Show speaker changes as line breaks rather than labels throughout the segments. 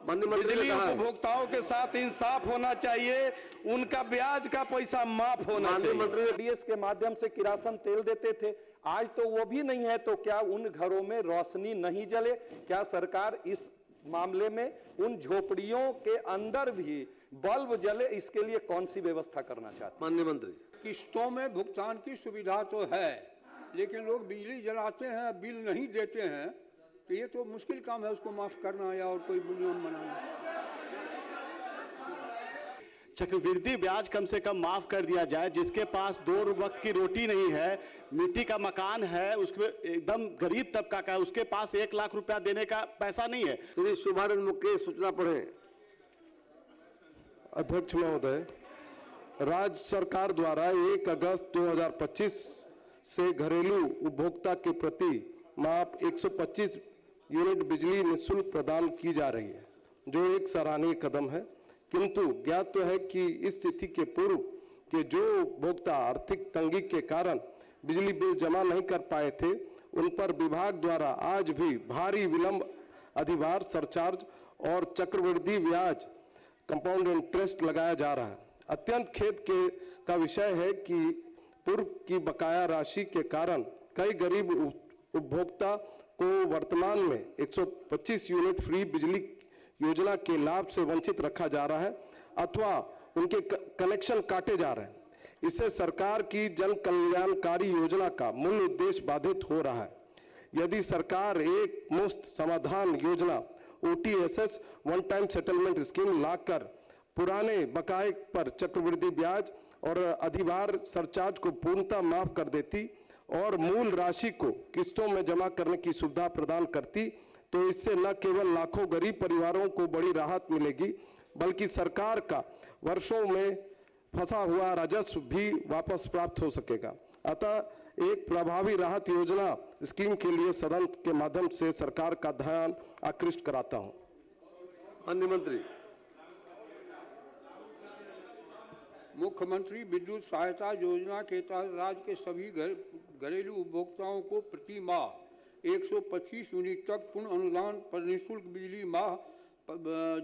बिजली उपभोक्ताओं के साथ इंसाफ होना चाहिए, उनका ब्याज का पैसा माफ होना चाहिए।
मंत्री डीएस के माध्यम से किरासन तेल देते थे, आज तो वो भी नहीं है, तो क्या उन घरों में रोशनी नहीं जले? क्या सरकार इस मामले में उन झोपड़ियों के अंदर भी बल्ब जले, इसके लिए कौन सी व्यवस्था करना चाहते?
माननीय मंत्री,
किस्तों में भुगतान की सुविधा तो है, लेकिन लोग बिजली जलाते हैं, बिल नहीं देते हैं, तो ये तो मुश्किल काम है उसको माफ करना या और कोई नियम बनाना।
चक्रवृद्धि ब्याज कम से कम माफ कर दिया जाए। जिसके पास 2 वक्त की रोटी नहीं है, मिट्टी का मकान है, उसके एकदम गरीब तबका का है, उसके पास 1 लाख रुपया देने का पैसा नहीं है।
श्री शुभानंद मुकेश सूचना पढ़े।
अध्यक्ष महोदय, राज्य सरकार द्वारा 1 अगस्त 2025 से घरेलू उपभोक्ता के प्रति माप 125 यूनिट बिजली निःशुल्क प्रदान की जा रही है, जो एक सराहनीय कदम है। किंतु ज्ञात तो है कि इस तिथि के पूर्व के जो उपभोक्ता आर्थिक तंगी के कारण बिजली बिल जमा नहीं कर पाए थे, उन पर विभाग द्वारा आज भी भारी विलंब अधिभार, सरचार्ज और चक्रवृद्धि ब्याज, कंपाउंड इंटरेस्ट लगाया जा रहा है। अत्यंत खेद का विषय है कि पूर्व की बकाया राशि के कारण कई गरीब उपभोक्ता को वर्तमान में 125 यूनिट फ्री बिजली योजना के लाभ से वंचित रखा जा रहा है अथवा उनके कनेक्शन काटे जा रहे हैं। इससे सरकार की जन कल्याणकारी योजना का मूल उद्देश्य बाधित हो रहा है। यदि सरकार एक मुफ्त समाधान योजना OTSS one time settlement scheme लाकर पुराने बकाये पर चक्रवृद्धि ब्याज और अधिभार सरचार्ज को पूर्णतः माफ कर देती और मूल राशि को किस्तों में जमा करने की सुविधा प्रदान करती, तो इससे न केवल लाखों गरीब परिवारों को बड़ी राहत मिलेगी, बल्कि सरकार का वर्षों में फंसा हुआ राजस्व भी वापस प्राप्त हो सकेगा। अतः एक प्रभावी राहत योजना स्कीम के लिए सदन के माध्यम से सरकार का ध्यान आकृष्ट कराता हूं।
अन्य मंत्री।
मुख्यमंत्री विद्युत सहायता योजना के तहत राज्य के सभी घरेलू उपभोक्ताओं को प्रति माह 125 यूनिट तक पूर्ण अनुदान पर निःशुल्क बिजली माह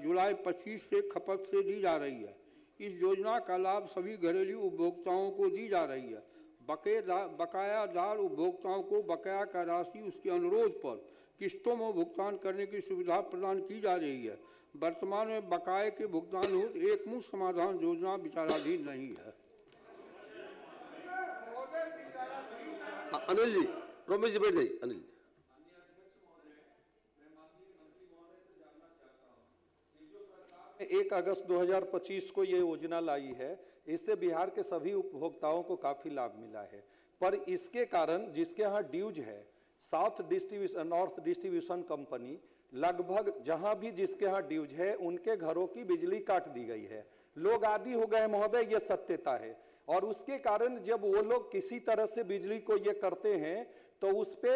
जुलाई 25 से खपत से दी जा रही है। इस योजना का लाभ सभी घरेलू उपभोक्ताओं को दी जा रही है। बकायादार उपभोक्ताओं को बकाया का राशि उसके अनुरोध पर किस्तों में भुगतान करने की सुविधा प्रदान की जा रही है। वर्तमान में बकाये के भुगतान हेतु एक मुफ्त समाधान योजना विचाराधीन नहीं है।
अनिल जी, रमेश जी बैठ जाइए। अनिल,
1 अगस्त 2025 को ये योजना लाई है, इससे बिहार के सभी उपभोक्ताओं को काफी लाभ मिला है। पर इसके कारण जिसके यहाँ ड्यूज है, नॉर्थ डिस्ट्रीब्यूशन कंपनी, लगभग जहां भी जिसके यहाँ ड्यूज है उनके घरों की बिजली काट दी गई है। लोग आदी हो गए महोदय, ये सत्यता है। और उसके कारण जब वो लोग किसी तरह से बिजली को ये करते हैं तो उस पे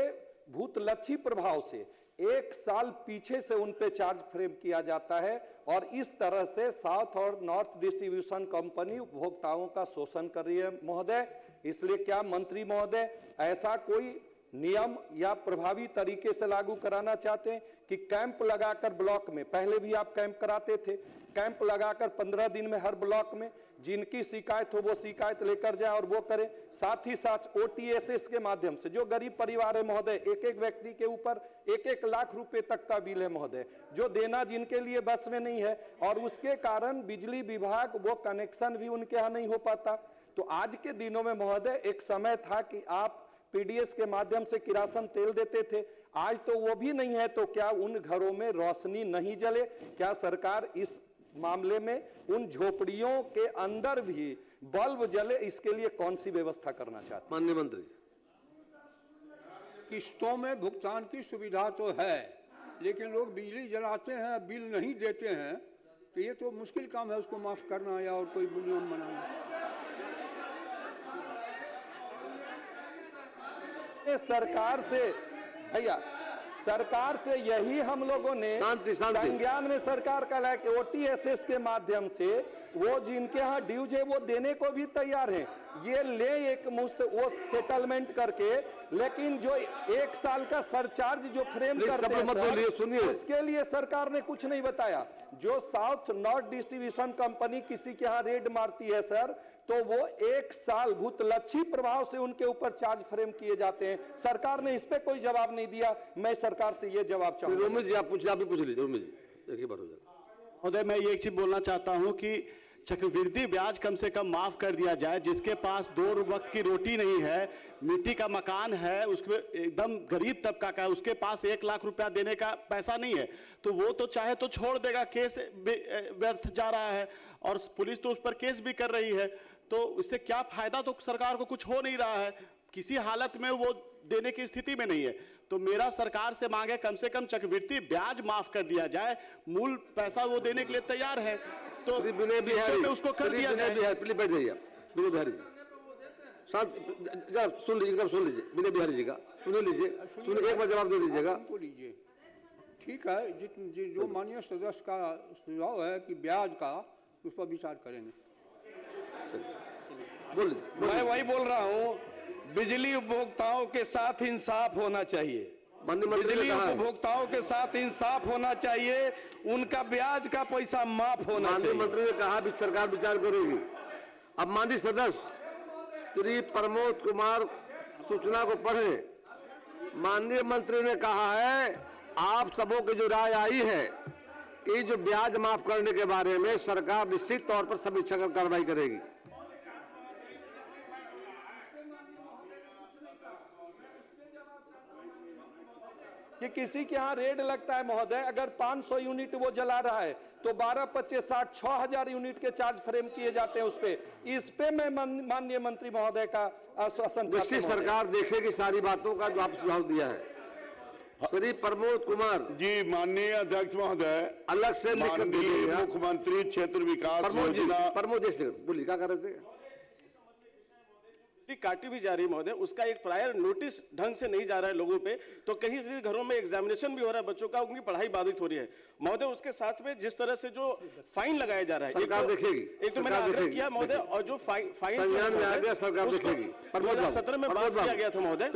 भूतलक्षी प्रभाव से 1 साल पीछे से उन पे चार्ज फ्रेम किया जाता है और इस तरह से साउथ और नॉर्थ डिस्ट्रीब्यूशन कंपनी उपभोक्ताओं का शोषण कर रही है महोदय। इसलिए क्या मंत्री महोदय ऐसा कोई नियम या प्रभावी तरीके से लागू कराना चाहते हैं कि कैंप लगाकर ब्लॉक में, पहले भी आप कैंप कराते थे, कैंप लगाकर 15 दिन में हर ब्लॉक में जिनकी शिकायत हो वो शिकायत लेकर जाए और वो करें। साथ ही साथ OTSS के माध्यम से जो गरीब परिवार है महोदय, एक व्यक्ति के ऊपर 1-1 लाख रुपए तक का बिल है महोदय, जो देना जिनके लिए बस में नहीं है, और उसके कारण बिजली विभाग वो कनेक्शन भी उनके यहाँ नहीं हो पाता। तो आज के दिनों में महोदय एक समय था कि आप PDS के माध्यम से किरासन तेल देते थे, आज तो वो भी नहीं है, तो क्या उन घरों में रोशनी नहीं जले? क्या सरकार इस मामले में उन झोपड़ियों के अंदर भी बल्ब जले, इसके लिए कौन सी व्यवस्था करना चाहते?
माननीय मंत्री।
किस्तों में भुगतान की सुविधा तो है, लेकिन लोग बिजली जलाते हैं, बिल नहीं देते हैं, तो ये तो मुश्किल काम है उसको माफ करना या और कोई नियम बनाना।
सरकार से भैया, सरकार से यही हम लोगों ने संज्ञान में सरकार का लाया कि OTSS के माध्यम से वो जिनके यहाँ ड्यूज है वो देने को भी तैयार हैं। ये ले एक मुश्त वो सेटलमेंट करके, लेकिन जो 1 साल का सरचार्ज जो फ्रेम
प्लीज
करते
सब
हैं
मत बोलिए, सुनिए।
उसके लिए सरकार ने कुछ नहीं बताया। जो साउथ नॉर्थ डिस्ट्रीब्यूशन कंपनी किसी के यहाँ रेड मारती है सर, तो वो 1 साल भूतलक्षी प्रभाव से उनके ऊपर चार्ज फ्रेम किए जाते हैं। सरकार ने इस पे कोई जवाब नहीं दिया। मैं सरकार से ये जवाब चाहूंगा।
रोमेश जी आप भी पूछ लीजिए। रोमेश जी एक ही बार हो जाएगा।
महोदय, मैं ये एक चीज बोलना चाहता हूं कि चक्रवृद्धि ब्याज कम से कम माफ कर दिया जाए। जिसके पास 2 वक्त की रोटी नहीं है, मिट्टी का मकान है, उसके एकदम गरीब तबका का है, उसके पास 1 लाख रुपया देने का पैसा नहीं है, तो वो तो चाहे तो छोड़ देगा, केस व्यर्थ जा रहा है और पुलिस तो उस पर केस भी कर रही है, तो इससे क्या फायदा? तो सरकार को कुछ हो नहीं रहा है, किसी हालत में वो देने की स्थिति में नहीं है। तो मेरा सरकार से मांग है कम से कम चक्रवृद्धि ब्याज माफ कर दिया जाए, मूल पैसा वो देने के लिए तैयार है, तो
विनय बिहारी
उसको कर दिया जाए।
प्लीज बैठ जाइए विनय बिहारी जी। शांत जरा सुन लीजिए विनय बिहारी जी का सुन लीजिए, एक बार जवाब दे दीजिएगा।
को लीजिए। ठीक है, जो माननीय सदस्य का सुझाव है कि ब्याज का, उस पर विचार करेंगे।
मैं वही बोल रहा हूँ, बिजली उपभोक्ताओं के साथ इंसाफ होना चाहिए। बिजली उपभोक्ताओं के साथ इंसाफ होना चाहिए, उनका ब्याज का पैसा माफ होना
माननीय
चाहिए।
मंत्री ने कहा भी सरकार विचार करेगी। अब माननीय सदस्य श्री प्रमोद कुमार सूचना को पढ़े। माननीय मंत्री ने कहा है आप सबों की जो राय आई है कि जो ब्याज माफ करने के बारे में सरकार निश्चित तौर पर समीक्षा कर कार्रवाई करेगी।
कि किसी के यहाँ रेड लगता है महोदय, अगर 500 यूनिट वो जला रहा है तो 12, 25, 60, 6000 यूनिट के चार्ज फ्रेम किए जाते हैं उस पे। इस पे मैं माननीय मंत्री महोदय का आश्वासन चाहता हूं।
सरकार देखेगी सारी बातों का जो आप सुझाव दिया है। श्री प्रमोद कुमार
जी, माननीय अध्यक्ष महोदय,
अलग से
माननीय मुख्यमंत्री क्षेत्र विकास योजना।
प्रमोद जी से बोलिए क्या कर रहे थे?
काटी भी जा रही है महोदय, उसका एक प्रायर नोटिस ढंग से नहीं जा रहा है लोगों पे, तो कहीं से घरों में एग्जामिनेशन भी हो रहा है बच्चों का, उनकी पढ़ाई बाधित हो रही है महोदय। उसके साथ में जिस तरह से जो फाइन लगाया जा रहा है,
सरकार देखेगी।
एक तो मैंने आग्रह किया महोदय, और जो फाइन
संज्ञान में आ गया सरकार देखेगी।
2017 में माफ किया गया था महोदय।